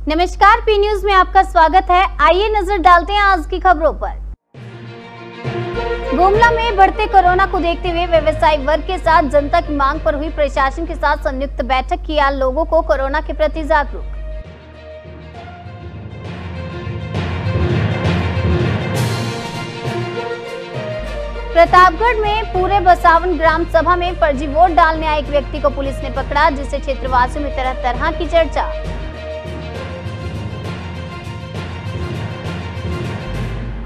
नमस्कार, P news में आपका स्वागत है। आइए नजर डालते हैं आज की खबरों पर। गुमला में बढ़ते कोरोना को देखते हुए व्यवसायी वर्ग के साथ जनता की मांग पर हुई प्रशासन के साथ संयुक्त बैठक किया लोगों को कोरोना के प्रति जागरूक। प्रतापगढ़ में पूरे बसावन ग्राम सभा में फर्जी वोट डालने आए एक व्यक्ति को पुलिस ने पकड़ा, जिससे क्षेत्रवासियों में तरह तरह की चर्चा।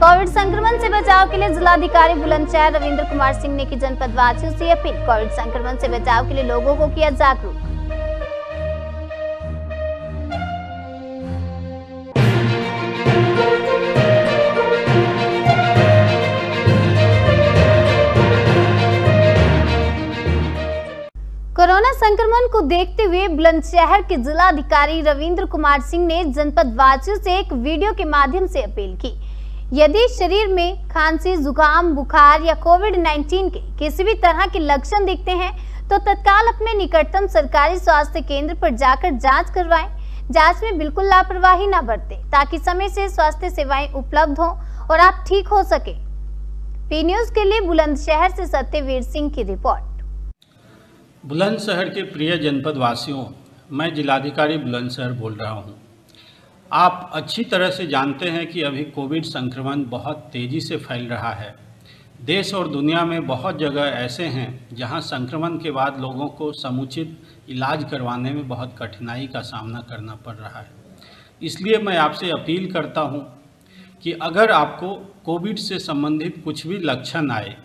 कोविड संक्रमण से बचाव के लिए जिलाधिकारी बुलंदशहर रविंद्र कुमार सिंह ने की जनपद वासियों से अपील। कोविड संक्रमण से बचाव के लिए लोगों को किया जागरूक। कोरोना संक्रमण को देखते हुए बुलंदशहर के जिलाधिकारी रविंद्र कुमार सिंह ने जनपद वासियों से एक वीडियो के माध्यम से अपील की। यदि शरीर में खांसी, जुकाम, बुखार या कोविड-19 के किसी भी तरह के लक्षण दिखते हैं तो तत्काल अपने निकटतम सरकारी स्वास्थ्य केंद्र पर जाकर जांच करवाएं। जांच में बिल्कुल लापरवाही न बरतें ताकि समय से स्वास्थ्य सेवाएं उपलब्ध हों और आप ठीक हो सके। पी न्यूज के लिए बुलंदशहर से सत्यवीर सिंह की रिपोर्ट। बुलंदशहर के प्रिय जनपद वासियों, मैं जिलाधिकारी बुलंदशहर बोल रहा हूं। आप अच्छी तरह से जानते हैं कि अभी कोविड संक्रमण बहुत तेज़ी से फैल रहा है। देश और दुनिया में बहुत जगह ऐसे हैं जहां संक्रमण के बाद लोगों को समुचित इलाज करवाने में बहुत कठिनाई का सामना करना पड़ रहा है। इसलिए मैं आपसे अपील करता हूं कि अगर आपको कोविड से संबंधित कुछ भी लक्षण आए,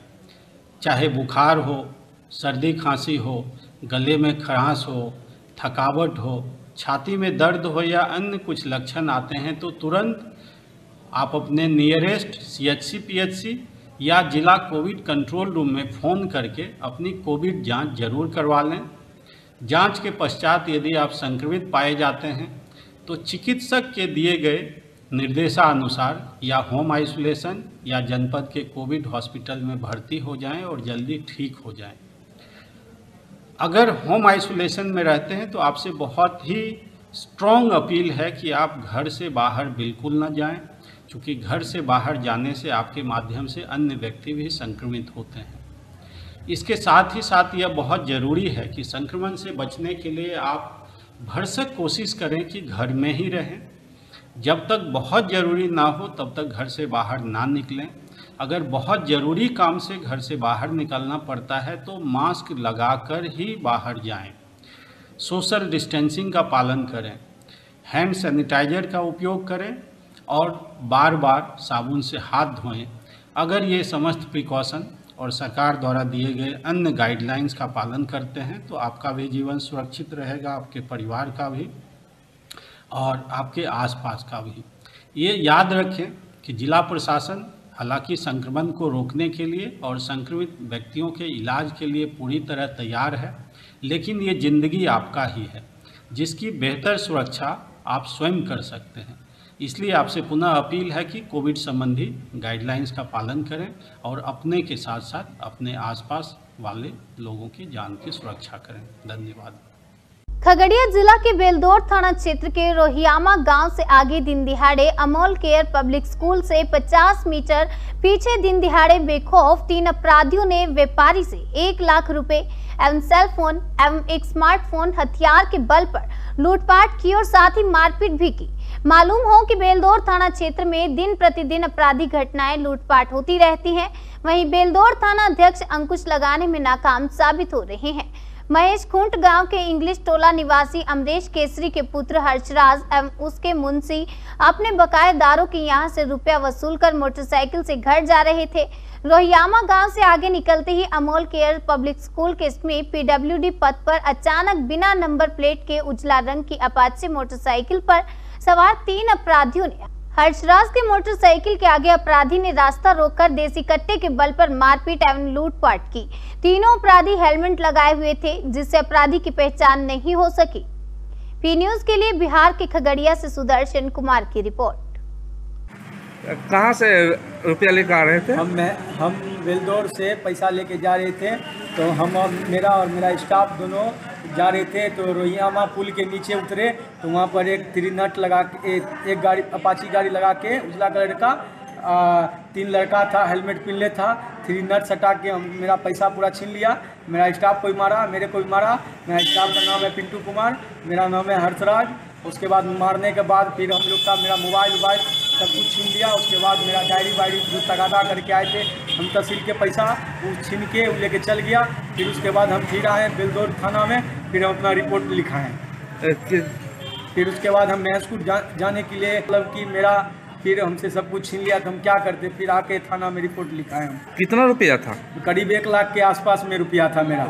चाहे बुखार हो, सर्दी खांसी हो, गले में खरांश हो, थकावट हो, छाती में दर्द हो या अन्य कुछ लक्षण आते हैं तो तुरंत आप अपने नियरेस्ट CHC PHC या जिला कोविड कंट्रोल रूम में फ़ोन करके अपनी कोविड जांच जरूर करवा लें। जांच के पश्चात यदि आप संक्रमित पाए जाते हैं तो चिकित्सक के दिए गए निर्देशानुसार या होम आइसोलेशन या जनपद के कोविड हॉस्पिटल में भर्ती हो जाएं और जल्दी ठीक हो जाएं। अगर होम आइसोलेशन में रहते हैं तो आपसे बहुत ही स्ट्रॉन्ग अपील है कि आप घर से बाहर बिल्कुल ना जाएं, क्योंकि घर से बाहर जाने से आपके माध्यम से अन्य व्यक्ति भी संक्रमित होते हैं। इसके साथ ही साथ यह बहुत ज़रूरी है कि संक्रमण से बचने के लिए आप भरसक कोशिश करें कि घर में ही रहें। जब तक बहुत ज़रूरी ना हो तब तक घर से बाहर ना निकलें। अगर बहुत ज़रूरी काम से घर से बाहर निकलना पड़ता है तो मास्क लगाकर ही बाहर जाएं। सोशल डिस्टेंसिंग का पालन करें, हैंड सैनिटाइजर का उपयोग करें और बार बार साबुन से हाथ धोएं। अगर ये समस्त प्रिकॉशन और सरकार द्वारा दिए गए अन्य गाइडलाइंस का पालन करते हैं तो आपका भी जीवन सुरक्षित रहेगा, आपके परिवार का भी और आपके आसपास का भी। ये याद रखें कि जिला प्रशासन हालांकि संक्रमण को रोकने के लिए और संक्रमित व्यक्तियों के इलाज के लिए पूरी तरह तैयार है, लेकिन ये ज़िंदगी आपका ही है जिसकी बेहतर सुरक्षा आप स्वयं कर सकते हैं। इसलिए आपसे पुनः अपील है कि कोविड संबंधी गाइडलाइंस का पालन करें और अपने के साथ साथ अपने आसपास वाले लोगों की जान की सुरक्षा करें। धन्यवाद। खगड़िया जिला के बेलदौर थाना क्षेत्र के रोहियामा गांव से आगे दिन दिहाड़े अमोल केयर पब्लिक स्कूल से 50 मीटर पीछे दिन दिहाड़े बेखौफ 3 अपराधियों ने व्यापारी से 1 लाख रुपए एवं सेल फोन एवं एक स्मार्टफोन हथियार के बल पर लूटपाट की और साथ ही मारपीट भी की। मालूम हो कि बेलदौर थाना क्षेत्र में दिन प्रतिदिन अपराधी घटनाएं लूटपाट होती रहती हैं। वहीं बेलदौर थाना अध्यक्ष अंकुश लगाने में नाकाम साबित हो रहे हैं। महेश खूंट गांव के इंग्लिश टोला निवासी अमरेश केसरी के पुत्र हर्षराज एवं उसके मुंशी अपने बकायेदारों के यहां से रुपया वसूल कर मोटरसाइकिल से घर जा रहे थे। रोहियामा गांव से आगे निकलते ही अमोल केयर पब्लिक स्कूल के समीप PWD पथ पर अचानक बिना नंबर प्लेट के उजला रंग की अपाचे मोटरसाइकिल पर सवार 3 अपराधियों ने हर्षराज के मोटरसाइकिल के आगे अपराधी ने रास्ता रोककर देसी कट्टे के बल पर मारपीट एवं लूटपाट की। तीनों अपराधी हेलमेट लगाए हुए थे, जिससे अपराधी की पहचान नहीं हो सकी। पी न्यूज के लिए बिहार के खगड़िया से सुदर्शन कुमार की रिपोर्ट। कहाँ से रुपया लेकर आ रहे थे? हम बेलदौर से पैसा लेके जा रहे थे, तो हम मेरा स्टाफ दोनों जा रहे थे तो रोहियामा पुल के नीचे उतरे तो वहाँ पर एक 3 नट लगा के एक गाड़ी अपाची गाड़ी लगा के उजला कलर का 3 लड़का था, हेलमेट पहनले था, 3 नट सटा के मेरा पैसा पूरा छीन लिया। मेरा स्टाफ को भी मारा, मेरे को भी मारा। मेरा स्टाफ का नाम है पिंटू कुमार, मेरा नाम है हर्षराज। उसके बाद मारने के बाद फिर हम लोग का मेरा मोबाइल सब कुछ छीन लिया। उसके बाद मेरा डायरी वायरी जो तगादा करके आए थे हम तहसील के पैसा वो छीन के वो लेके चल गया। फिर उसके बाद हम फिर आए बेलदौर थाना में, फिर हम अपना रिपोर्ट लिखाएँ। फिर उसके बाद हम महसूर जाने के लिए मतलब कि मेरा फिर हमसे सब कुछ छीन लिया तो हम क्या करते, फिर आके थाना में रिपोर्ट लिखाए हम। कितना रुपया था? करीब 1 लाख के आसपास में रुपया था मेरा।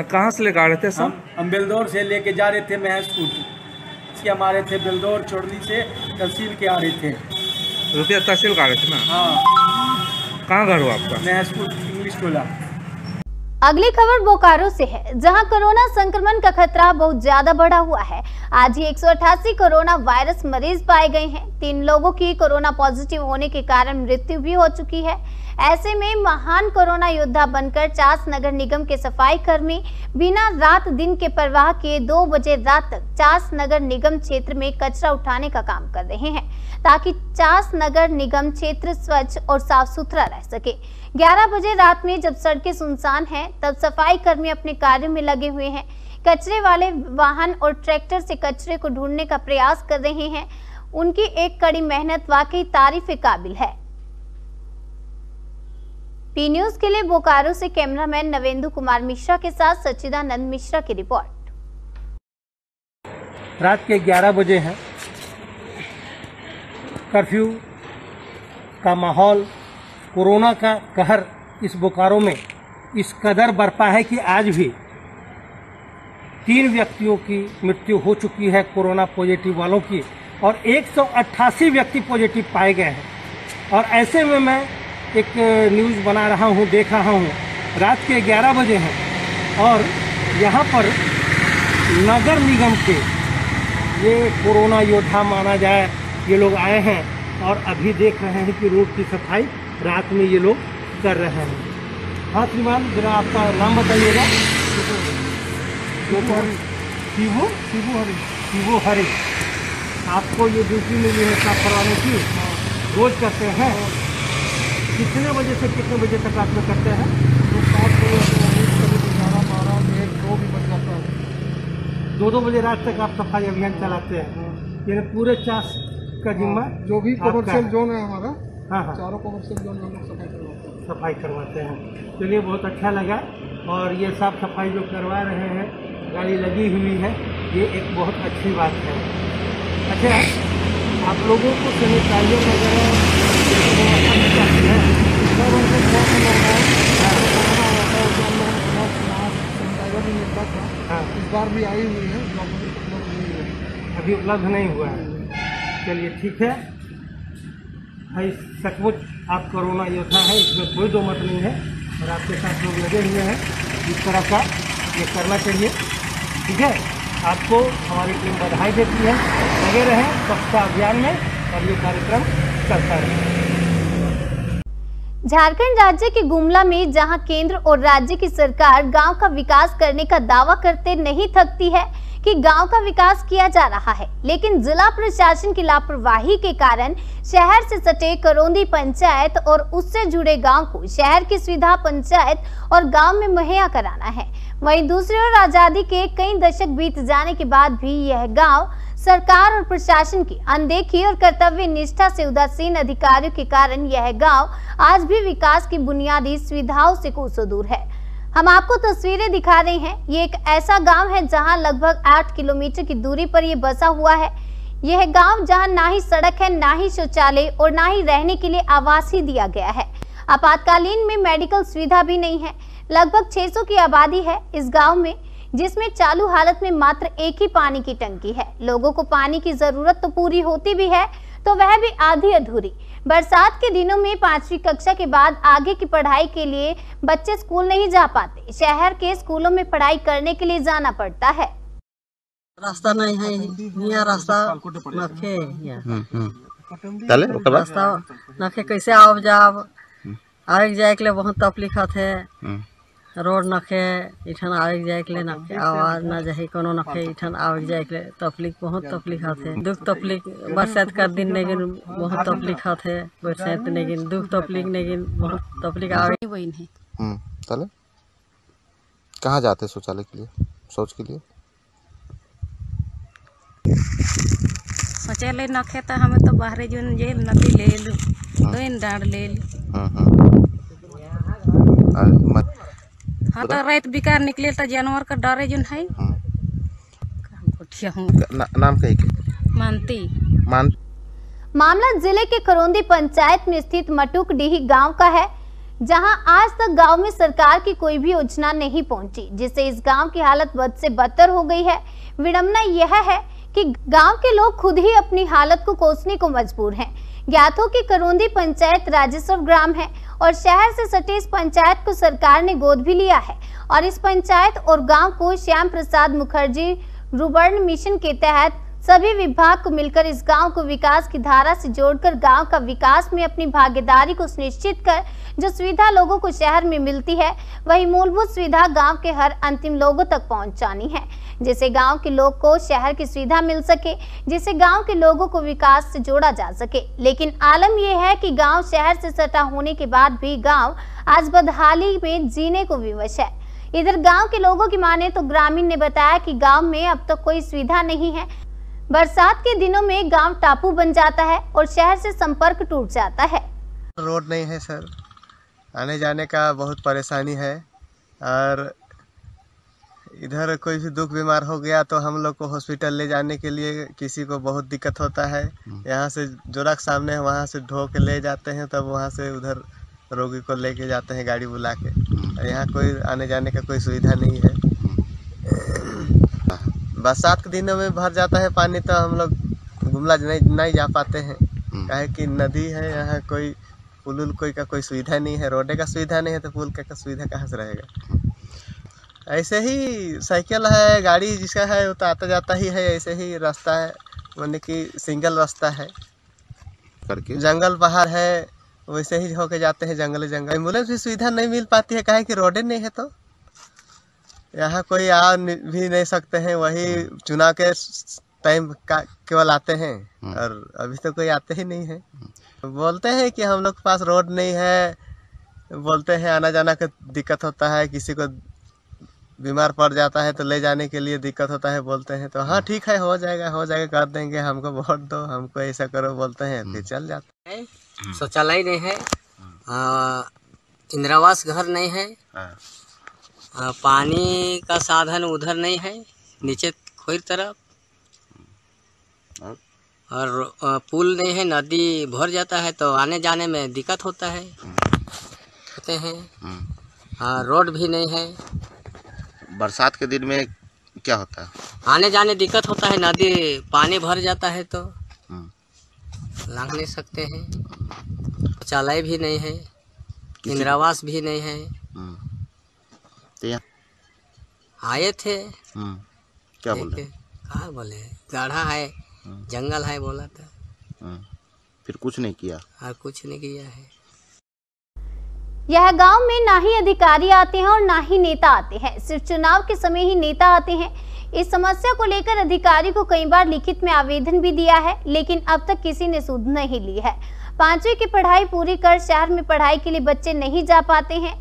कहाँ से लेकर आ रहे थे सब? हम बेलदौर से लेके जा रहे थे महसूर, हमारे थे बेलदौर चोरली से तहसील के आ रहे थे। रुपया तहसील का आ रहे थे ना? हाँ। कहाँ घर हुआ आपका? महसूर इंग्लिश टोला। अगली खबर बोकारो से है, जहां कोरोना संक्रमण का खतरा बहुत ज्यादा बढ़ा हुआ है। आज ही 188 कोरोना वायरस मरीज पाए गए हैं। 3 लोगों की कोरोना पॉजिटिव होने के कारण मृत्यु भी हो चुकी है। ऐसे में महान कोरोना योद्धा बनकर चास नगर निगम के सफाई कर्मी बिना रात दिन के परवाह किए 2 बजे रात तक चास नगर निगम क्षेत्र में कचरा उठाने का काम कर रहे हैं, ताकि चास नगर निगम क्षेत्र स्वच्छ और साफ सुथरा रह सके। 11 बजे रात में जब सड़कें सुनसान हैं, तब सफाई कर्मी अपने कार्य में लगे हुए हैं। कचरे वाले वाहन और ट्रैक्टर से कचरे को ढूंढने का प्रयास कर रहे हैं। उनकी एक कड़ी मेहनत वाकई तारीफ के काबिल है। पी न्यूज के लिए बोकारो से कैमरामैन नवेंदु कुमार मिश्रा के साथ सच्चिदानंद मिश्रा की रिपोर्ट। रात के 11 बजे हैं। कर्फ्यू का माहौल, कोरोना का कहर इस बोकारो में इस कदर बरपा है कि आज भी 3 व्यक्तियों की मृत्यु हो चुकी है कोरोना पॉजिटिव वालों की, और 188 व्यक्ति पॉजिटिव पाए गए हैं। और ऐसे में मैं एक न्यूज़ बना रहा हूँ, देख रहा हूँ, रात के 11 बजे हैं और यहाँ पर नगर निगम के ये कोरोना योद्धा माना जाए ये लोग आए हैं और अभी देख रहे हैं कि रोड की सफाई रात में ये लोग कर रहे हैं। हाँ श्रीमान, जरा आपका नाम बताइएगा। शिवू हरी। आपको ये ड्यूटी मिली है साफ करवाने की, रोज करते हैं? कितने बजे से कितने बजे तक आप लोग करते हैं? 7 बजे से 11, 12, 1, 2 भी बज जाता है। 2-2 बजे रात तक आप सफाई अभियान चलाते हैं? यानी पूरे चास का जिम्मा जो भी कमर्शियल जोन है हमारा, हाँ, चारों कमर्शियल जोन में हम सफाई करवाते हैं। चलिए, बहुत अच्छा लगा। और ये साफ सफाई जो करवा रहे हैं, गाड़ी लगी हुई है, ये एक बहुत अच्छी बात है। अच्छा, आप लोगों को सैनिटाइजर वगैरह इस बार भी आई हुई है, अभी उपलब्ध नहीं हुआ है। चलिए ठीक है भाई, सचमुच आप कोरोना योद्धा है, इसमें कोई दो मत नहीं है। और आपके साथ लोग लगे हुए हैं, इस तरह का ये करना चाहिए। ठीक है, आपको हमारी टीम बधाई देती है। लगे रहें स्वच्छता अभियान में और ये कार्यक्रम चलता रहे। झारखंड राज्य के गुमला में जहां केंद्र और राज्य की सरकार गांव का विकास करने का दावा करते नहीं थकती है कि गांव का विकास किया जा रहा है, लेकिन जिला प्रशासन की लापरवाही के कारण शहर से सटे करौंदी पंचायत और उससे जुड़े गांव को शहर की सुविधा पंचायत और गांव में मुहैया कराना है। वहीं दूसरी ओर आजादी के कई दशक बीत जाने के बाद भी यह गांव सरकार और प्रशासन की अनदेखी और कर्तव्य निष्ठा से उदासीन अधिकारियों के कारण यह गांव आज भी विकास की बुनियादी सुविधाओं से कोसों दूर है। हम आपको तस्वीरें दिखा रहे हैं। ये एक ऐसा गांव है जहां लगभग 8 किलोमीटर की दूरी पर ये बसा हुआ है। यह गांव जहां ना ही सड़क है, ना ही शौचालय और ना ही रहने के लिए आवास ही दिया गया है। आपातकालीन में मेडिकल सुविधा भी नहीं है। लगभग 600 की आबादी है इस गांव में, जिसमें चालू हालत में मात्र एक ही पानी की टंकी है। लोगों को पानी की जरूरत तो पूरी होती भी है, तो वह भी आधी अधूरी। बरसात के दिनों में 5वीं कक्षा के बाद आगे की पढ़ाई के लिए बच्चे स्कूल नहीं जा पाते। शहर के स्कूलों में पढ़ाई करने के लिए जाना पड़ता है। रास्ता नहीं है, यहाँ रास्ता नखे, रास्ता नखे कैसे आओ जाओ, आगे जाए के लिए बहुत तकलीफ है। रोड नखे इठन आवे जाए के लिए नखे आवाज न जाए कोनो नखे इठन आवे जाए के लिए तकलीफ बहुत तकलीफ आथे दुख तकलीफ बरसात कर दिन नेगिन बहुत तकलीफ आथे बरसात नेगिन दुख तकलीफ नेगिन बहुत तकलीफ आवे बहन है। चले कहाँ जाते शौचालय के लिए शौच के लिए शौचालय नखे तो हमें तो बाहर जो जेल नदी ले लू तो डांड ले हाँ तो रात बिकार निकले तो जानवर का डरे जो है नाम कही के मानती मामला जिले के करौंदी पंचायत में स्थित मटुकडीही गांव का है, जहां आज तक गांव में सरकार की कोई भी योजना नहीं पहुंची, जिससे इस गांव की हालत बद से बदतर हो गई है। विडंबना यह है कि गांव के लोग खुद ही अपनी हालत को कोसने को मजबूर हैं। ज्ञात हो कि करौंदी पंचायत राजेश्वर ग्राम है और शहर से सटे इस पंचायत को सरकार ने गोद भी लिया है और इस पंचायत और गांव को श्याम प्रसाद मुखर्जी रुर्बन मिशन के तहत सभी विभाग को मिलकर इस गांव को विकास की धारा से जोड़कर गांव का विकास में अपनी भागीदारी को सुनिश्चित कर जो सुविधा लोगों को शहर में मिलती है वही मूलभूत सुविधा गांव के हर अंतिम लोगों तक पहुंचानी है, जिससे गांव के लोग को शहर की सुविधा मिल सके, जिससे गांव के लोगों को विकास से जोड़ा जा सके। लेकिन आलम यह है कि गांव शहर से सटा होने के बाद भी गांव आज बदहाली में जीने को विवश है। इधर गांव के लोगों की माने तो ग्रामीण ने बताया कि गांव में अब तक कोई सुविधा नहीं है। बरसात के दिनों में गांव टापू बन जाता है और शहर से संपर्क टूट जाता है। रोड नहीं है सर, आने जाने का बहुत परेशानी है और इधर कोई भी दुख बीमार हो गया तो हम लोग को हॉस्पिटल ले जाने के लिए किसी को बहुत दिक्कत होता है। यहाँ से जोरक सामने है, वहाँ से ढो के ले जाते हैं, तब वहाँ से उधर रोगी को लेके जाते हैं गाड़ी बुला के। यहाँ कोई आने जाने का कोई सुविधा नहीं है। बरसात के दिनों में भर जाता है पानी तो हम लोग गुमला नहीं जा पाते हैं, काहे कि नदी है, यहाँ कोई पुल कोई का कोई सुविधा नहीं है, रोड का सुविधा नहीं है तो पुल का सुविधा कहाँ से रहेगा। ऐसे ही साइकिल है, गाड़ी जिसका है वो तो आता जाता ही है, ऐसे ही रास्ता है, माने कि सिंगल रास्ता है करके जंगल पहाड़ है, वैसे ही होके जाते हैं जंगल। एम्बुलेंस की सुविधा नहीं मिल पाती है, काहे कि रोडे नहीं है तो यहाँ कोई आ भी नहीं सकते हैं। वही चुनाव के टाइम का केवल आते हैं और अभी तो कोई आते ही नहीं है। बोलते हैं कि हम लोग के पास रोड नहीं है, बोलते हैं आना जाना का दिक्कत होता है, किसी को बीमार पड़ जाता है तो ले जाने के लिए दिक्कत होता है, बोलते हैं तो हाँ ठीक है हो जाएगा कर देंगे, हमको वोट दो, हमको ऐसा करो, बोलते हैं फिर चल जाते हैं। शौचालय नहीं है, इंदिरावास घर नहीं है, पानी का साधन उधर नहीं है, नीचे खोर तरफ, और पुल नहीं है, नदी भर जाता है तो आने जाने में दिक्कत होता है होते हैं। रोड भी नहीं है। बरसात के दिन में क्या होता है, आने जाने दिक्कत होता है, नदी पानी भर जाता है तो लंघ नहीं सकते हैं। शौचालय भी नहीं है, इंदिरावास भी नहीं है। आए थे क्या बोले, कहा बोले गाढ़ा है, जंगल है बोला था, फिर कुछ नहीं किया और कुछ नहीं किया है। यह गांव में ना ही अधिकारी आते हैं और ना ही नेता आते हैं, सिर्फ चुनाव के समय ही नेता आते हैं। इस समस्या को लेकर अधिकारी को कई बार लिखित में आवेदन भी दिया है, लेकिन अब तक किसी ने सुध नहीं ली है। 5वीं की पढ़ाई पूरी कर शहर में पढ़ाई के लिए बच्चे नहीं जा पाते हैं।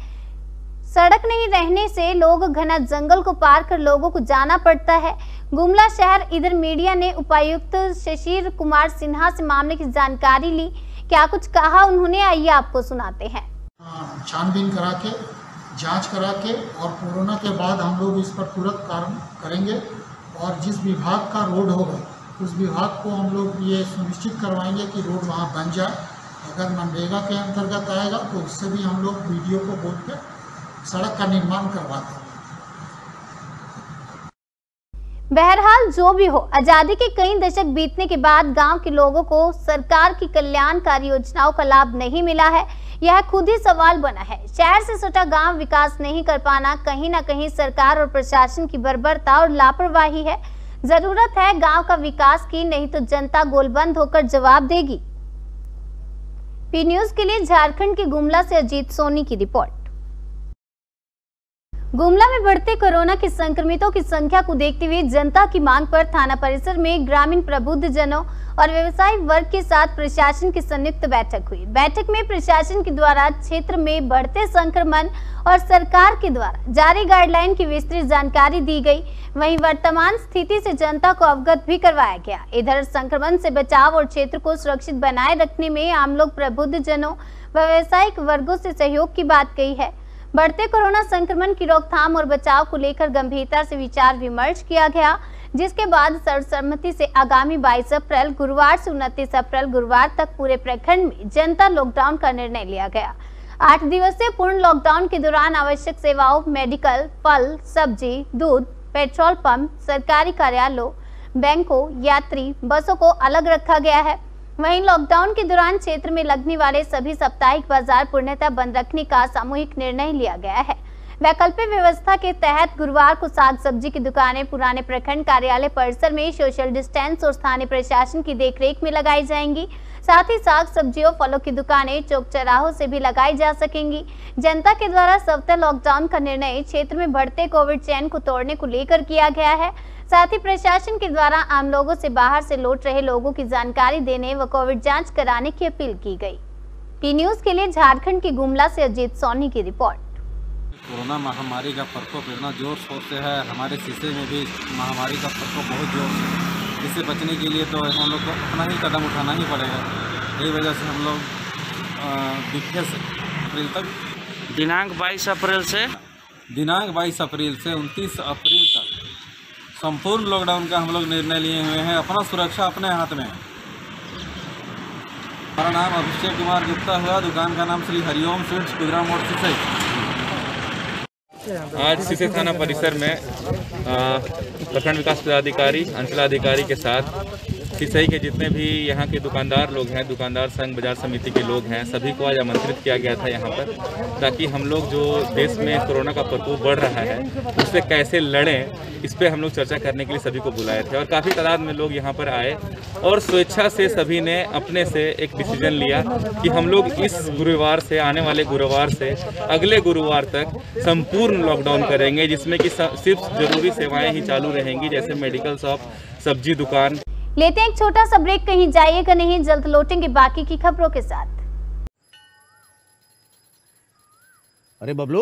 सड़क नहीं रहने से लोग घना जंगल को पार कर लोगों को जाना पड़ता है। गुमला शहर इधर मीडिया ने उपायुक्त शशिर कुमार सिन्हा से मामले की जानकारी ली, क्या कुछ कहा उन्होंने, आइए आपको सुनाते हैं। छानबीन करा के जांच करा के और कोरोना के बाद हम लोग इस पर तुरंत कार्य करेंगे और जिस विभाग का रोड होगा उस विभाग को हम लोग ये सुनिश्चित करवाएंगे कि रोड वहाँ बन जाए। अगर मनरेगा के अंतर्गत आएगा तो उससे भी हम लोग वीडियो को बोल के सड़क का निर्माण करवाते हैं। बहरहाल जो भी हो, आजादी के कई दशक बीतने के बाद गांव के लोगों को सरकार की कल्याणकारी योजनाओं का लाभ नहीं मिला है, यह खुद ही सवाल बना है। शहर से सटा गांव विकास नहीं कर पाना कहीं ना कहीं सरकार और प्रशासन की बर्बरता और लापरवाही है। जरूरत है गांव का विकास की, नहीं तो जनता गोलबंद होकर जवाब देगी। पी न्यूज के लिए झारखंड के गुमला से अजीत सोनी की रिपोर्ट। गुमला में बढ़ते कोरोना के संक्रमितों की संख्या को देखते हुए जनता की मांग पर थाना परिसर में ग्रामीण प्रबुद्ध जनों और व्यवसायिक वर्ग के साथ प्रशासन की संयुक्त बैठक हुई। बैठक में प्रशासन के द्वारा क्षेत्र में बढ़ते संक्रमण और सरकार के द्वारा जारी गाइडलाइन की विस्तृत जानकारी दी गई। वहीं वर्तमान स्थिति से जनता को अवगत भी करवाया गया। इधर संक्रमण से बचाव और क्षेत्र को सुरक्षित बनाए रखने में आम लोग प्रबुद्ध जनों व व्यवसायिक वर्गों से सहयोग की बात कही है। बढ़ते कोरोना संक्रमण की रोकथाम और बचाव को लेकर गंभीरता से विचार विमर्श किया गया, जिसके बाद सर्वसम्मति से आगामी 22 अप्रैल गुरुवार से 29 अप्रैल गुरुवार तक पूरे प्रखंड में जनता लॉकडाउन का निर्णय लिया गया। 8 दिवसीय पूर्ण लॉकडाउन के दौरान आवश्यक सेवाओं, मेडिकल, फल, सब्जी, दूध, पेट्रोल पंप, सरकारी कार्यालयों, बैंकों, यात्री बसों को अलग रखा गया है। वहीं लॉकडाउन के दौरान क्षेत्र में लगने वाले सभी साप्ताहिक बाजार पूर्णतः बंद रखने का सामूहिक निर्णय लिया गया है। वैकल्पिक व्यवस्था के तहत गुरुवार को साग सब्जी की दुकानें पुराने प्रखंड कार्यालय परिसर में सोशल डिस्टेंस और स्थानीय प्रशासन की देखरेख में लगाई जाएंगी। साथ ही साग सब्जियों, फलों की दुकानें चौक चौराहों से भी लगाई जा सकेंगी। जनता के द्वारा सप्ताह लॉकडाउन का निर्णय क्षेत्र में बढ़ते कोविड चैन को तोड़ने को लेकर किया गया है। साथ ही प्रशासन के द्वारा आम लोगों से बाहर से लौट रहे लोगों की जानकारी देने व कोविड जांच कराने की अपील की गई। पी न्यूज के लिए झारखंड के गुमला से अजीत सोनी की रिपोर्ट। कोरोना महामारी का प्रकोप इतना जोर शोर से है, हमारे शीशे में भी महामारी का प्रकोप बहुत जोर से। इससे बचने के लिए तो हम लोग को अपना ही कदम उठाना ही पड़ेगा। यही वजह से हम लोग 21 अप्रैल तक दिनांक 22 अप्रैल से 29 अप्रैल तक संपूर्ण लॉकडाउन का हम लोग निर्णय लिए हुए हैं। अपना सुरक्षा अपने हाथ में है। हमारा नाम अभिषेक कुमार गुप्ता हुआ, दुकान का नाम श्री हरिओम स्वीट्स, कुदरा मोड़ सिसई। आज सिसई थाना परिसर में प्रखंड विकास पदाधिकारी, अंचलाधिकारी के साथ सिसई के जितने भी यहाँ के दुकानदार लोग हैं, दुकानदार संघ बाजार समिति के लोग हैं, सभी को आज आमंत्रित किया गया था यहाँ पर, ताकि हम लोग जो देश में कोरोना का प्रकोप बढ़ रहा है उससे कैसे लड़ें, इस पर हम लोग चर्चा करने के लिए सभी को बुलाए थे। और काफ़ी तादाद में लोग यहाँ पर आए और स्वेच्छा से सभी ने अपने से एक डिसीजन लिया कि हम लोग इस गुरुवार से, आने वाले गुरुवार से अगले गुरुवार तक संपूर्ण लॉकडाउन करेंगे, जिसमें कि सिर्फ जरूरी सेवाएं ही चालू रहेंगी, जैसे मेडिकल शॉप, सब्जी दुकान। लेते हैं एक छोटा सा ब्रेक, कहीं जाइएगा नहीं, जल्द लौटेंगे बाकी की खबरों के साथ। अरे बबलू,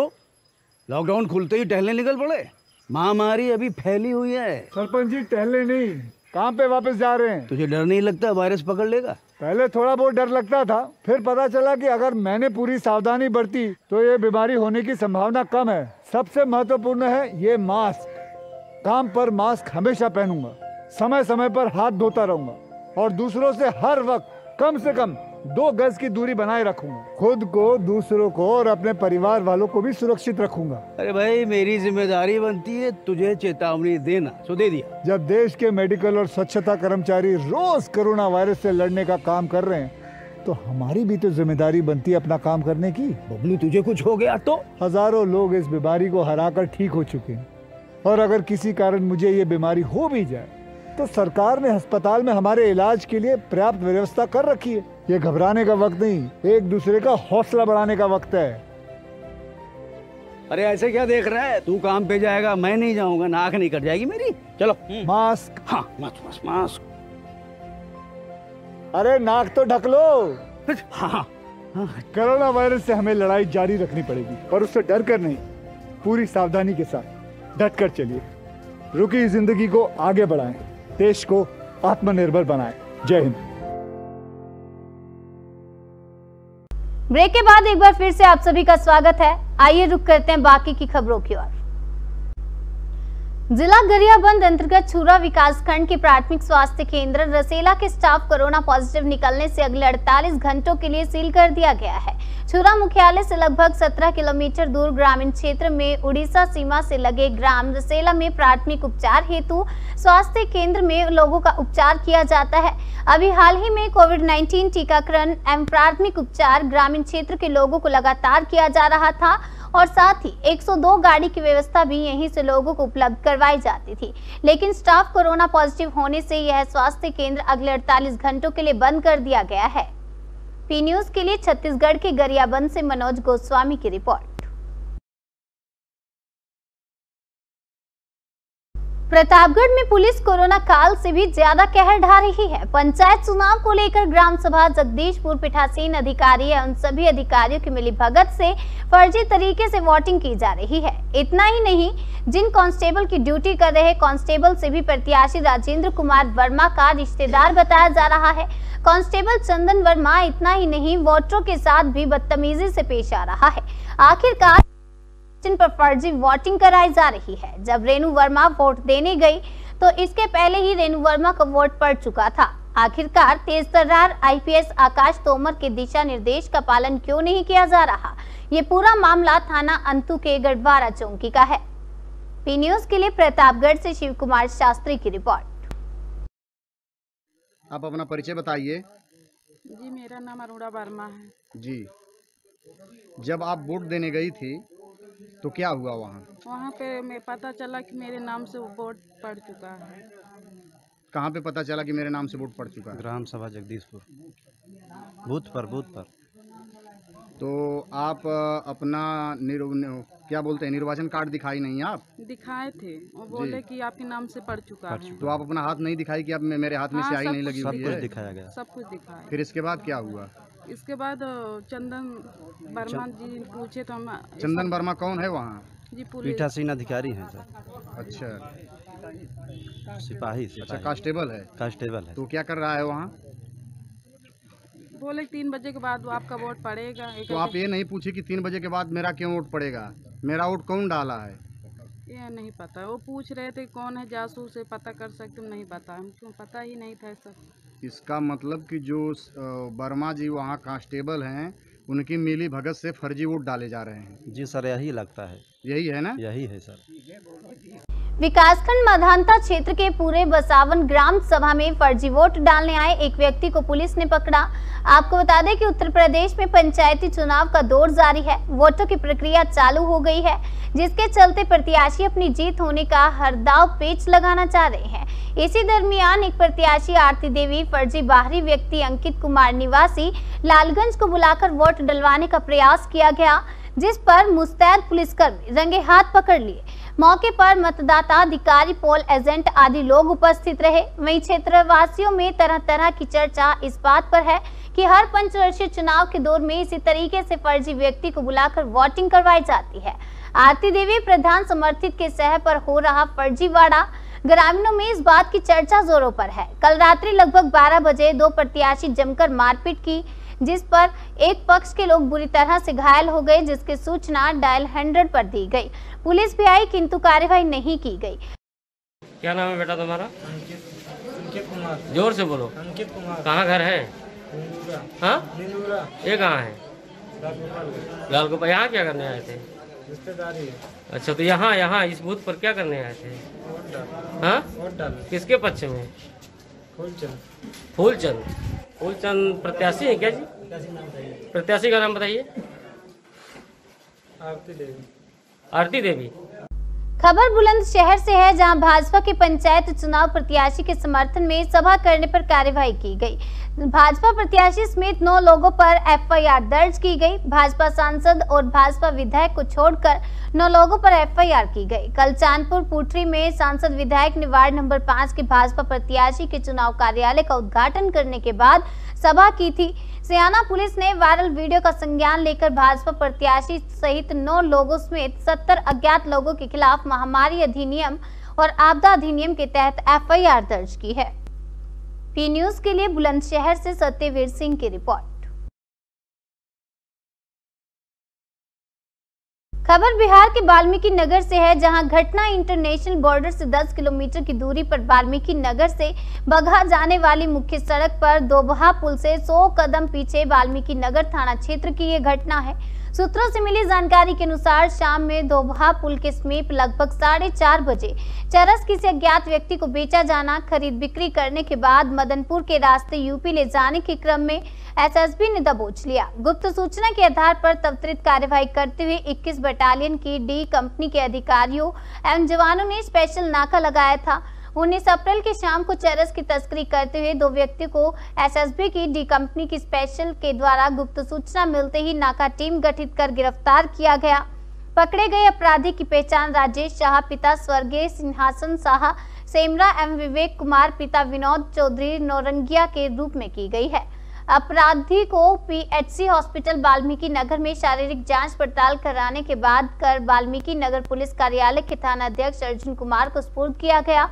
लॉकडाउन खुलते ही टहलने निकल पड़े। महामारी अभी फैली हुई है। सरपंच जी, टहलने नहीं, काम पे वापस जा रहे हैं। तुझे डर नहीं लगता वायरस पकड़ लेगा? पहले थोड़ा बहुत डर लगता था, फिर पता चला कि अगर मैंने पूरी सावधानी बरती तो ये बीमारी होने की संभावना कम है। सबसे महत्वपूर्ण है ये मास्क। काम पर मास्क हमेशा पहनूंगा, समय समय पर हाथ धोता रहूंगा और दूसरों से हर वक्त कम से कम 2 गज की दूरी बनाए रखूंगा। खुद को, दूसरों को और अपने परिवार वालों को भी सुरक्षित रखूंगा। अरे भाई, मेरी जिम्मेदारी बनती है तुझे चेतावनी देना, तो दे दिया। जब देश के मेडिकल और स्वच्छता कर्मचारी रोज कोरोना वायरस से लड़ने का काम कर रहे हैं, तो हमारी भी तो जिम्मेदारी बनती है अपना काम करने की। बबलू, तुझे कुछ हो गया तो? हजारों लोग इस बीमारी को हराकर ठीक हो चुके हैं, और अगर किसी कारण मुझे ये बीमारी हो भी जाए तो सरकार ने अस्पताल में हमारे इलाज के लिए पर्याप्त व्यवस्था कर रखी है। ये घबराने का वक्त नहीं, एक दूसरे का हौसला बढ़ाने का वक्त है। अरे ऐसे क्या देख रहा है? तू काम पे जाएगा, मैं नहीं जाऊंगा, नाक नहीं कट जाएगी मेरी। चलो। मास्क। हाँ, मास्क मास्क। अरे नाक तो ढक लो। हाँ। कोरोना वायरस से हमें लड़ाई जारी रखनी पड़ेगी, पर उससे डर कर नहीं, पूरी सावधानी के साथ डट कर चलिए। रुकी जिंदगी को आगे बढ़ाएं, देश को आत्मनिर्भर बनाएं। जय हिंद। ब्रेक के बाद एक बार फिर से आप सभी का स्वागत है। आइए रुक करते हैं बाकी की खबरों की ओर। जिला गरियाबंद अंतर्गत छुरा विकासखंड के प्राथमिक स्वास्थ्य केंद्र रसेला के स्टाफ कोरोना पॉजिटिव निकलने से अगले 48 घंटों के लिए सील कर दिया गया है। छुरा मुख्यालय से लगभग 17 किलोमीटर दूर ग्रामीण क्षेत्र में उड़ीसा सीमा से लगे ग्राम रसेला में प्राथमिक उपचार हेतु स्वास्थ्य केंद्र में लोगों का उपचार किया जाता है। अभी हाल ही में कोविड-19 टीकाकरण एवं प्राथमिक उपचार ग्रामीण क्षेत्र के लोगों को लगातार किया जा रहा था और साथ ही 102 गाड़ी की व्यवस्था भी यहीं से लोगों को उपलब्ध करवाई जाती थी। लेकिन स्टाफ कोरोना पॉजिटिव होने से यह स्वास्थ्य केंद्र अगले 48 घंटों के लिए बंद कर दिया गया है। पी न्यूज के लिए छत्तीसगढ़ के गरियाबंद से मनोज गोस्वामी की रिपोर्ट। प्रतापगढ़ में पुलिस कोरोना काल से भी ज्यादा कहर ढा रही है। पंचायत चुनाव को लेकर ग्राम सभा जगदीशपुर पीठासीन अधिकारी एवं सभी अधिकारियों की मिलीभगत से फर्जी तरीके से वोटिंग की जा रही है। इतना ही नहीं, जिन कांस्टेबल की ड्यूटी कर रहे कांस्टेबल से भी प्रत्याशी राजेंद्र कुमार वर्मा का रिश्तेदार बताया जा रहा है। कांस्टेबल चंदन वर्मा इतना ही नहीं, वोटरों के साथ भी बदतमीजी से पेश आ रहा है। आखिरकार जिन पर फर्जी वोटिंग कराई जा रही है। जब रेणु वर्मा वोट देने गई तो इसके पहले ही रेणु वर्मा का वोट पड़ चुका था। आखिरकार तेजतर्रार आईपीएस आकाश तोमर के दिशा निर्देश का पालन क्यों नहीं किया जा रहा? ये पूरा मामला थाना अंतु के गढ़वारा चौकी का है। पी न्यूज के लिए प्रतापगढ़ से शिव कुमार शास्त्री की रिपोर्ट। आप अपना परिचय बताइए। जी, मेरा नाम अरुणा वर्मा है। जी, जब आप वोट देने गई थी तो क्या हुआ वहाँ पे मैं पता चला कि मेरे नाम से वोट पड़ चुका है। कहाँ पे पता चला कि मेरे नाम से वोट पड़ चुका है? ग्राम सभा जगदीशपुर, बूथ पर। तो आप अपना क्या बोलते हैं, निर्वाचन कार्ड दिखाई नहीं आप? दिखाए थे, वो बोले कि आपके नाम से पड़ चुका है। तो आप अपना हाथ नहीं दिखाई कि अब मेरे हाथ में स्याही नहीं लगी हुई है? सब कुछ दिखाया गया। सब कुछ दिखाया। फिर इसके बाद क्या हुआ? इसके बाद चंदन वर्मा जी पूछे तो हम। चंदन वर्मा कौन है वहाँ? जी, पीठासीन अधिकारी हैं सर। अच्छा, सिपाही। अच्छा, कांस्टेबल है। तो क्या कर रहा है वहाँ? बोले 3 बजे के बाद आपका वोट पड़ेगा। तो आप ये नहीं पूछे कि 3 बजे के बाद मेरा क्यों वोट पड़ेगा? मेरा वोट कौन डाला है? ये नहीं पता। वो पूछ रहे थे कौन है जासूस है, पता कर सकते, नहीं पता। हमको पता ही नहीं था सब। इसका मतलब कि जो वर्मा जी वहाँ कांस्टेबल हैं, उनकी मिली भगत से फर्जी वोट डाले जा रहे हैं। जी सर, यही लगता है। यही है ना? यही है सर। विकासखंड माधानता क्षेत्र के पूरे बसावन ग्राम सभा में फर्जी वोट डालने आए एक व्यक्ति को पुलिस ने पकड़ा। आपको बता दें कि उत्तर प्रदेश में पंचायती चुनाव का दौर जारी है। वोटों की प्रक्रिया चालू हो गई है, जिसके चलते प्रत्याशी अपनी जीत होने का हर दाव पेच लगाना चाह रहे हैं। इसी दरमियान एक प्रत्याशी आरती देवी फर्जी बाहरी व्यक्ति अंकित कुमार निवासी लालगंज को बुलाकर वोट डलवाने का प्रयास किया गया, जिस पर मुस्तैद पुलिसकर्मी रंगे हाथ पकड़ लिए। मौके पर मतदाता, अधिकारी, पोल एजेंट आदि लोग उपस्थित रहे। वहीं क्षेत्रवासियों में तरह तरह की चर्चा इस बात पर है कि हर पंचवर्षीय चुनाव के दौर में इसी तरीके से फर्जी व्यक्ति को बुलाकर वोटिंग करवाई जाती है। आरती देवी प्रधान समर्थित के सह पर हो रहा फर्जीवाड़ा, ग्रामीणों में इस बात की चर्चा जोरों पर है। कल रात्रि लगभग 12 बजे 2 प्रत्याशी जमकर मारपीट की, जिस पर एक पक्ष के लोग बुरी तरह से घायल हो गए, जिसकी सूचना डायल 100 पर दी गई। पुलिस भी आई, किंतु कार्यवाही नहीं की गई। क्या नाम है बेटा तुम्हारा? अंकित कुमार। जोर से बोलो। अंकित कुमार। कहाँ घर है? हाँ, ये कहाँ है? लालगोपाल। यहाँ क्या करने आए थे? रिश्तेदारी है। अच्छा, तो यहाँ इस बूथ पर क्या करने आए थे? हाँ, किसके पक्ष में? फूलचंद प्रत्याशी है क्या जी? प्रत्याशी का नाम बताइए। आरती देवी। खबर बुलंदशहर से है, जहां भाजपा के पंचायत चुनाव प्रत्याशी के समर्थन में सभा करने पर कार्यवाही की गई। भाजपा प्रत्याशी समेत 9 लोगों पर एफआईआर दर्ज की गई। भाजपा सांसद और भाजपा विधायक को छोड़कर 9 लोगों पर एफआईआर की गई। कल चांदपुर पुटरी में सांसद विधायक ने वार्ड नंबर 5 के भाजपा प्रत्याशी के चुनाव कार्यालय का उद्घाटन करने के बाद सभा की थी। सियाना पुलिस ने वायरल वीडियो का संज्ञान लेकर भाजपा प्रत्याशी सहित 9 लोगों समेत 70 अज्ञात लोगों के खिलाफ महामारी अधिनियम और आपदा अधिनियम के तहत एफआईआर दर्ज की है। पी न्यूज के लिए बुलंदशहर से सत्यवीर सिंह की रिपोर्ट। खबर बिहार के वाल्मीकि नगर से है, जहां घटना इंटरनेशनल बॉर्डर से 10 किलोमीटर की दूरी पर वाल्मीकि नगर से बगहा जाने वाली मुख्य सड़क पर दोबहा पुल से 100 कदम पीछे वाल्मीकि नगर थाना क्षेत्र की ये घटना है। सूत्रों से मिली जानकारी के अनुसार शाम में दोबहा पुल के समीप लगभग 4:30 बजे चरस किसी अज्ञात व्यक्ति को बेचा जाना, खरीद बिक्री करने के बाद मदनपुर के रास्ते यूपी ले जाने के क्रम में एसएसबी ने दबोच लिया। गुप्त सूचना के आधार पर त्वरित कार्यवाही करते हुए 21 बटालियन की डी कंपनी के अधिकारियों एवं जवानों ने स्पेशल नाका लगाया था। 19 अप्रैल की शाम को चरस की तस्करी करते हुए 2 व्यक्तियों को एसएसबी की डी कंपनी की स्पेशल के द्वारा गुप्त सूचना मिलते ही नाका टीम गठित कर गिरफ्तार किया गया। पकड़े गए अपराधी की पहचान राजेश शाह पिता स्वर्गीय सिंहासन शाह, सेमरा एवं विवेक कुमार पिता विनोद चौधरी नौरंगिया के रूप में की गई है। अपराधी को पीएचसी हॉस्पिटल वाल्मीकि नगर में शारीरिक जांच पड़ताल कराने के बाद कर वाल्मीकि नगर पुलिस कार्यालय के थाना अध्यक्ष अर्जुन कुमार को सुपुर्द किया गया।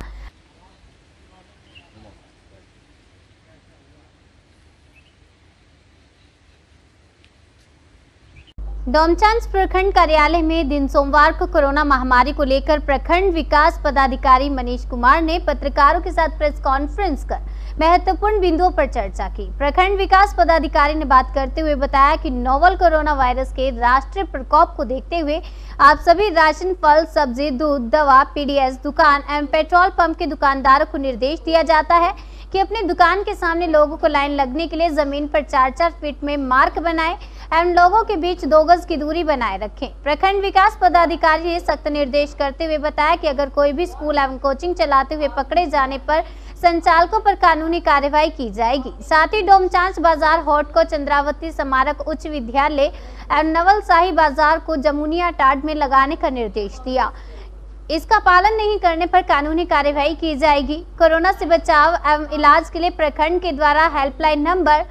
डोमचांच प्रखंड कार्यालय में दिन सोमवार को कोरोना महामारी को लेकर प्रखंड विकास पदाधिकारी मनीष कुमार ने पत्रकारों के साथ प्रेस कॉन्फ्रेंस कर महत्वपूर्ण बिंदुओं पर चर्चा की। प्रखंड विकास पदाधिकारी ने बात करते हुए बताया कि नोवल कोरोना वायरस के राष्ट्रीय प्रकोप को देखते हुए आप सभी राशन, फल, सब्जी, दूध, दवा, पीडीएस दुकान एवं पेट्रोल पंप के दुकानदारों को निर्देश दिया जाता है कि अपनी दुकान के सामने लोगों को लाइन लगने के लिए जमीन पर 4-4 फीट में मार्क बनाएं एवं लोगों के बीच 2 गज की दूरी बनाए रखें। प्रखंड विकास पदाधिकारी ने सख्त निर्देश करते हुए बताया कि अगर कोई भी स्कूल एवं कोचिंग चलाते हुए पकड़े जाने पर संचालकों पर कानूनी कार्रवाई की जाएगी। साथ ही डोमचांच बाजार हॉट को चंद्रावती स्मारक उच्च विद्यालय एवं नवल शाही बाजार को जमुनिया टाट में लगाने का निर्देश दिया। इसका पालन नहीं करने पर कानूनी कार्रवाई की जाएगी। कोरोना से बचाव एवं इलाज के लिए प्रखंड के द्वारा हेल्पलाइन नंबर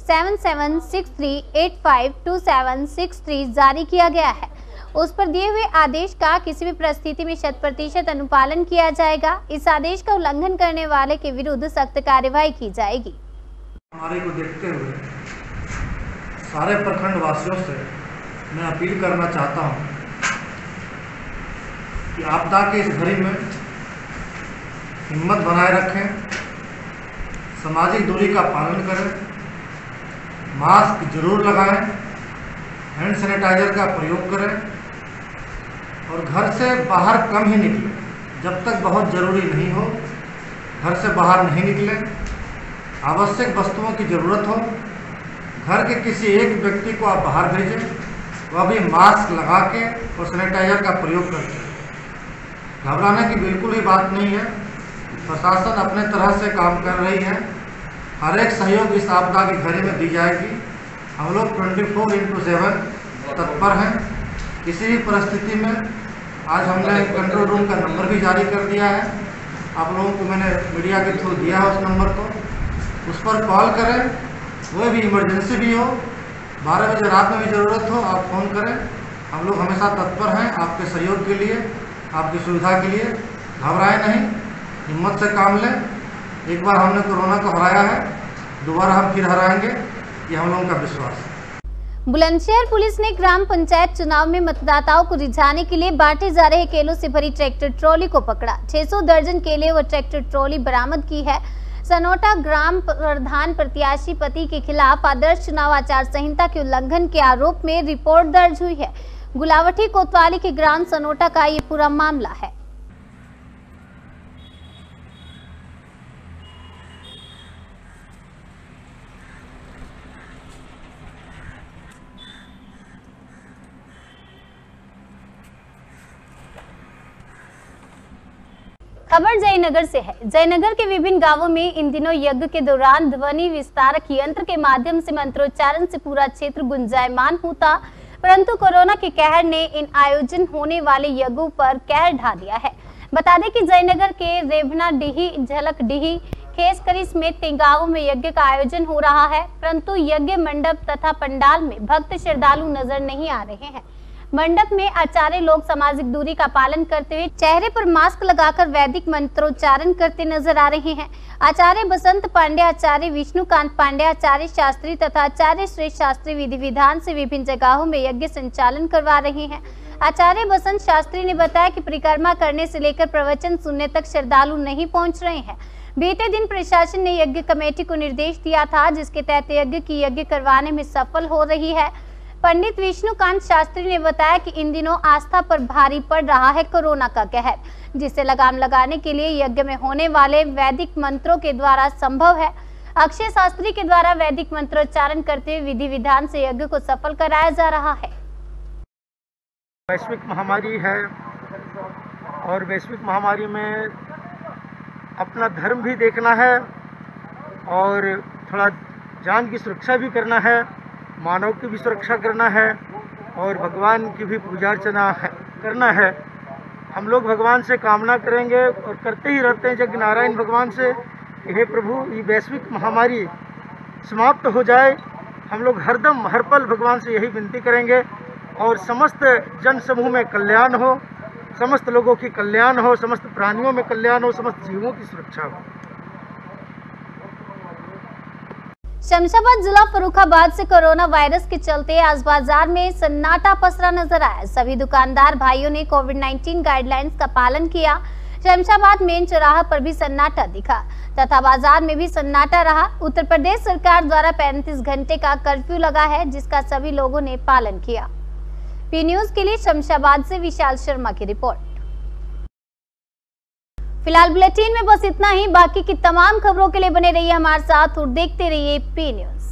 7763852763 जारी किया गया है। उस पर दिए हुए आदेश का किसी भी परिस्थिति में 100% अनुपालन किया जाएगा। इस आदेश का उल्लंघन करने वाले के विरुद्ध सख्त कार्रवाई की जाएगी। महामारी को देखते हुए सारे प्रखंड वासियों से मैं अपील करना चाहता हूं कि आपदा के इस घड़ी में हिम्मत बनाए रखें, सामाजिक दूरी का पालन करें, मास्क जरूर लगाएं, हैंड सैनिटाइजर का प्रयोग करें और घर से बाहर कम ही निकलें। जब तक बहुत ज़रूरी नहीं हो घर से बाहर नहीं निकलें। आवश्यक वस्तुओं की ज़रूरत हो घर के किसी एक व्यक्ति को आप बाहर भेजें, वह भी मास्क लगा के और सैनिटाइजर का प्रयोग करके। घबराने की बिल्कुल ही बात नहीं है। प्रशासन अपने तरह से काम कर रही है। हर एक सहयोग इस आपदा की घड़ी में दी जाएगी। हम लोग 24/7 तत्पर हैं। किसी भी परिस्थिति में आज हमने कंट्रोल रूम का नंबर भी जारी कर दिया है। आप लोगों को मैंने मीडिया के थ्रू दिया है उस नंबर को, उस पर कॉल करें। कोई भी इमरजेंसी भी हो, 12 बजे रात में भी ज़रूरत हो, आप फ़ोन करें। हम लोग हमेशा तत्पर हैं आपके सहयोग के लिए, आपकी सुविधा के लिए। घबराएं नहीं, हिम्मत से काम लें। एक बार हमने कोरोना को हराया है, दोबारा हम फिर हराएंगे, ये हम लोगों का विश्वास है। बुलंदशहर पुलिस ने ग्राम पंचायत चुनाव में मतदाताओं को रिझाने के लिए बांटे जा रहे केलों से भरी ट्रैक्टर ट्रॉली को पकड़ा। 600 दर्जन केले व ट्रैक्टर ट्रॉली बरामद की है। सनोटा ग्राम प्रधान प्रत्याशी पति के खिलाफ आदर्श चुनाव आचार संहिता के उल्लंघन के आरोप में रिपोर्ट दर्ज हुई है। गुलावटी कोतवाली के ग्राम सनोटा का ये पूरा मामला है। खबर जयनगर से है। जयनगर के विभिन्न गांवों में इन दिनों यज्ञ के दौरान ध्वनि विस्तारक यंत्र के माध्यम से मंत्रोच्चारण से पूरा क्षेत्र गुंजायमान होता, परंतु कोरोना के कहर ने इन आयोजन होने वाले यज्ञों पर कहर ढा दिया है। बता दें कि जयनगर के रेवना डीही, झलक डीही, खेसकरी समेत 3 गांवों में यज्ञ का आयोजन हो रहा है, परंतु यज्ञ मंडप तथा पंडाल में भक्त श्रद्धालु नजर नहीं आ रहे हैं। मंडप में आचार्य लोग सामाजिक दूरी का पालन करते हुए चेहरे पर मास्क लगाकर वैदिक मंत्रोच्चारण करते नजर आ रहे हैं। आचार्य बसंत पांडे, आचार्य विष्णुकांत पांडे, आचार्य शास्त्री तथा आचार्य श्रेष्ठ शास्त्री विधि विधान से विभिन्न जगहों में यज्ञ संचालन करवा रहे हैं। आचार्य बसंत शास्त्री ने बताया कि परिक्रमा करने से लेकर प्रवचन सुनने तक श्रद्धालु नहीं पहुंच रहे हैं। बीते दिन प्रशासन ने यज्ञ कमेटी को निर्देश दिया था, जिसके तहत यज्ञ करवाने में सफल हो रही है। पंडित विष्णुकांत शास्त्री ने बताया कि इन दिनों आस्था पर भारी पड़ रहा है कोरोना का कहर, जिसे लगाम लगाने के लिए यज्ञ में होने वाले वैदिक मंत्रों के द्वारा संभव है। अक्षय शास्त्री के द्वारा वैदिक मंत्रोच्चारण करते हुए विधि विधान से यज्ञ को सफल कराया जा रहा है। वैश्विक महामारी है और वैश्विक महामारी में अपना धर्म भी देखना है और थोड़ा जान की सुरक्षा भी करना है, मानव की भी सुरक्षा करना है और भगवान की भी पूजा अर्चना करना है। हम लोग भगवान से कामना करेंगे और करते ही रहते हैं यज्ञ नारायण भगवान से, हे प्रभु ये वैश्विक महामारी समाप्त हो जाए। हम लोग हरदम हर पल भगवान से यही विनती करेंगे और समस्त जन समूह में कल्याण हो, समस्त लोगों की कल्याण हो, समस्त प्राणियों में कल्याण हो, समस्त जीवों की सुरक्षा हो। शमशाबाद जिला फर्रुखाबाद से कोरोना वायरस के चलते आज बाजार में सन्नाटा पसरा नजर आया। सभी दुकानदार भाइयों ने कोविड-19 गाइडलाइंस का पालन किया। शमशाबाद मेन चौराहा पर भी सन्नाटा दिखा तथा बाजार में भी सन्नाटा रहा। उत्तर प्रदेश सरकार द्वारा 35 घंटे का कर्फ्यू लगा है, जिसका सभी लोगों ने पालन किया। पी न्यूज के लिए शमशाबाद से विशाल शर्मा की रिपोर्ट। फिलहाल बुलेटिन में बस इतना ही। बाकी की तमाम खबरों के लिए बने रहिए हमारे साथ और देखते रहिए पी न्यूज।